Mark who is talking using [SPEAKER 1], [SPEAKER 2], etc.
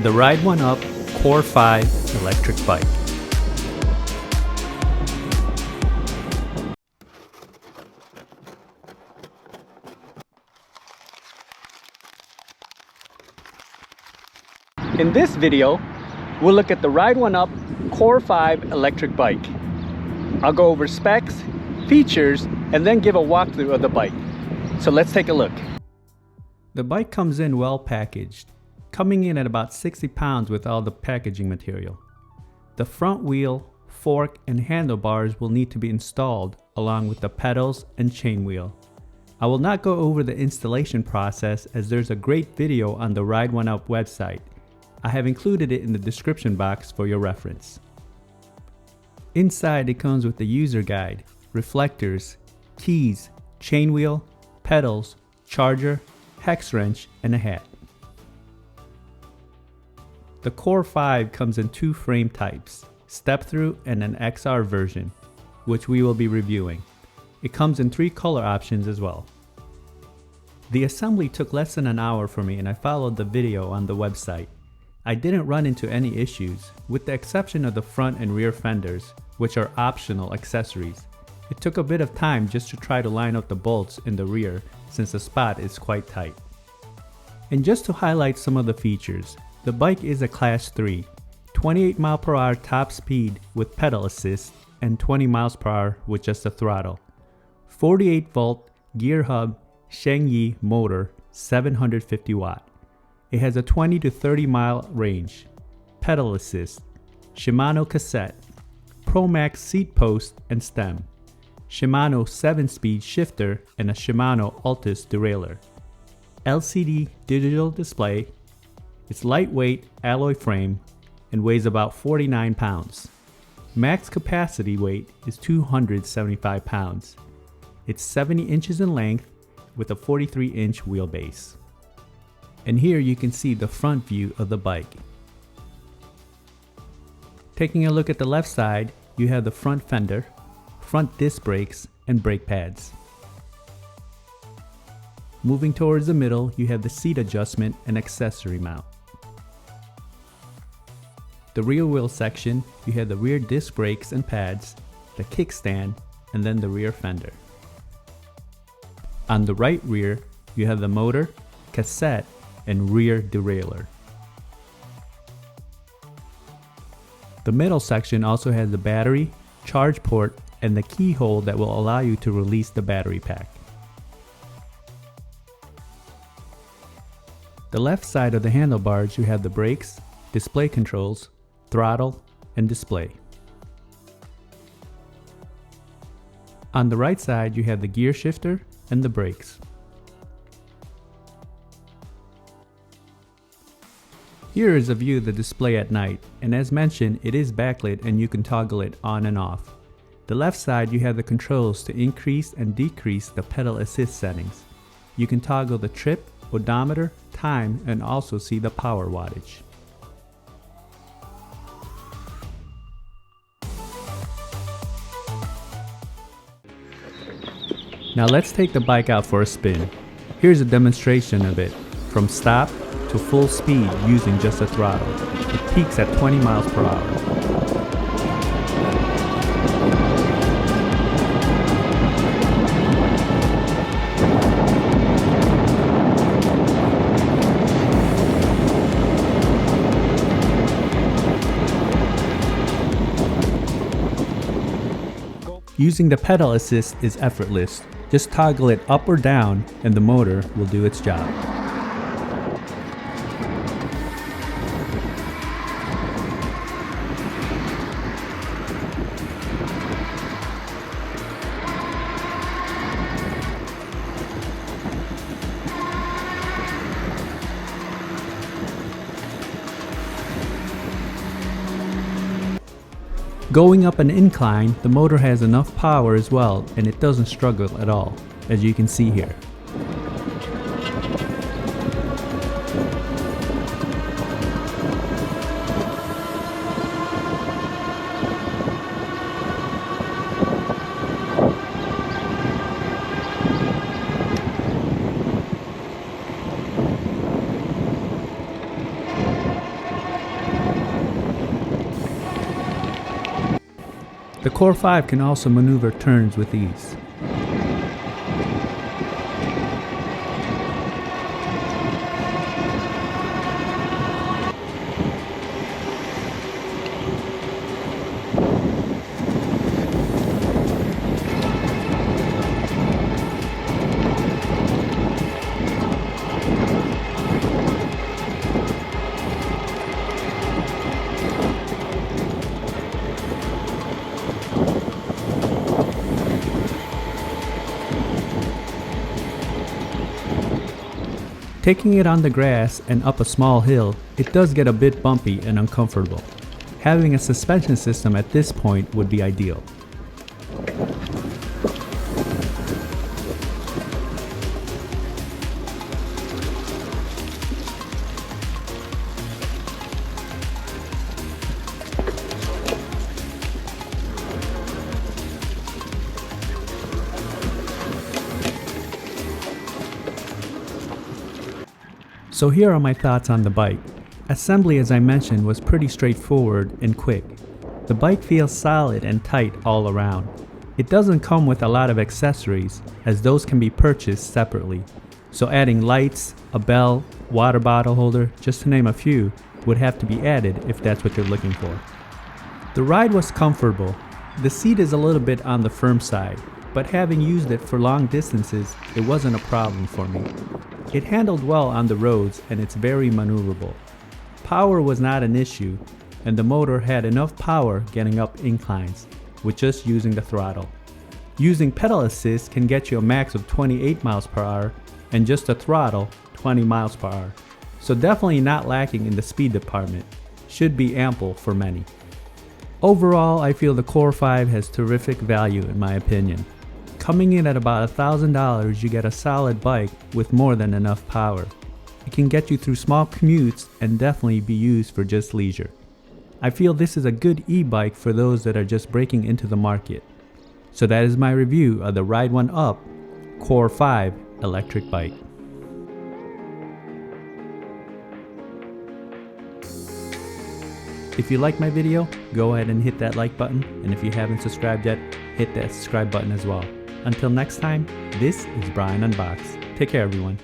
[SPEAKER 1] the Ride1Up Core 5 electric bike. In this video, we'll look at the Ride1Up Core 5 electric bike. I'll go over specs, features, and then give a walkthrough of the bike. So let's take a look. The bike comes in well packaged, coming in at about 60 pounds with all the packaging material. The front wheel, fork, and handlebars will need to be installed along with the pedals and chain wheel. I will not go over the installation process as there's a great video on the Ride1Up website. I have included it in the description box for your reference. Inside it comes with the user guide, reflectors, keys, chain wheel, pedals, charger, hex wrench, and a hat. The Core 5 comes in two frame types, step-through and an XR version, which we will be reviewing. It comes in three color options as well. The assembly took less than an hour for me and I followed the video on the website. I didn't run into any issues, with the exception of the front and rear fenders, which are optional accessories. It took a bit of time just to try to line up the bolts in the rear since the spot is quite tight. And just to highlight some of the features, the bike is a Class 3, 28 mph top speed with pedal assist and 20 mph with just the throttle. 48 volt gear hub Shengyi motor, 750 watt. It has a 20 to 30 mile range. Pedal assist, Shimano cassette, Pro Max seat post and stem, Shimano 7-speed shifter and a Shimano Altus derailleur. LCD digital display. It's lightweight alloy frame and weighs about 49 pounds. Max capacity weight is 275 pounds. It's 70 inches in length with a 43-inch wheelbase. And here you can see the front view of the bike. Taking a look at the left side, you have the front fender, front disc brakes, and brake pads. Moving towards the middle, you have the seat adjustment and accessory mount. The rear wheel section, you have the rear disc brakes and pads, the kickstand, and then the rear fender. On the right rear, you have the motor, cassette, and rear derailleur. The middle section also has the battery, charge port, and the keyhole that will allow you to release the battery pack. The left side of the handlebars you have the brakes, display controls, throttle, and display. On the right side you have the gear shifter and the brakes. Here is a view of the display at night, and as mentioned, it is backlit and you can toggle it on and off. The left side you have the controls to increase and decrease the pedal assist settings. You can toggle the trip, odometer, time, and also see the power wattage. Now let's take the bike out for a spin. Here's a demonstration of it, from stop to full speed using just a throttle. It peaks at 20 miles per hour. Using the pedal assist is effortless. Just toggle it up or down and the motor will do its job. Going up an incline, the motor has enough power as well, and it doesn't struggle at all, as you can see here. The Core 5 can also maneuver turns with ease. Taking it on the grass and up a small hill, it does get a bit bumpy and uncomfortable. Having a suspension system at this point would be ideal. So here are my thoughts on the bike. Assembly, as I mentioned, was pretty straightforward and quick. The bike feels solid and tight all around. It doesn't come with a lot of accessories, as those can be purchased separately. So adding lights, a bell, water bottle holder, just to name a few, would have to be added if that's what you're looking for. The ride was comfortable. The seat is a little bit on the firm side, but having used it for long distances, it wasn't a problem for me. It handled well on the roads and it's very maneuverable. Power was not an issue, and the motor had enough power getting up inclines with just using the throttle. Using pedal assist can get you a max of 28 miles per hour and just a throttle 20 miles per hour. So definitely not lacking in the speed department. Should be ample for many. Overall, I feel the Core 5 has terrific value in my opinion. Coming in at about $1,000, you get a solid bike with more than enough power. It can get you through small commutes and definitely be used for just leisure. I feel this is a good e-bike for those that are just breaking into the market. So that is my review of the Ride1Up Core 5 electric bike. If you like my video, go ahead and hit that like button, and if you haven't subscribed yet, hit that subscribe button as well. Until next time, this is Brian Unboxed. Take care, everyone.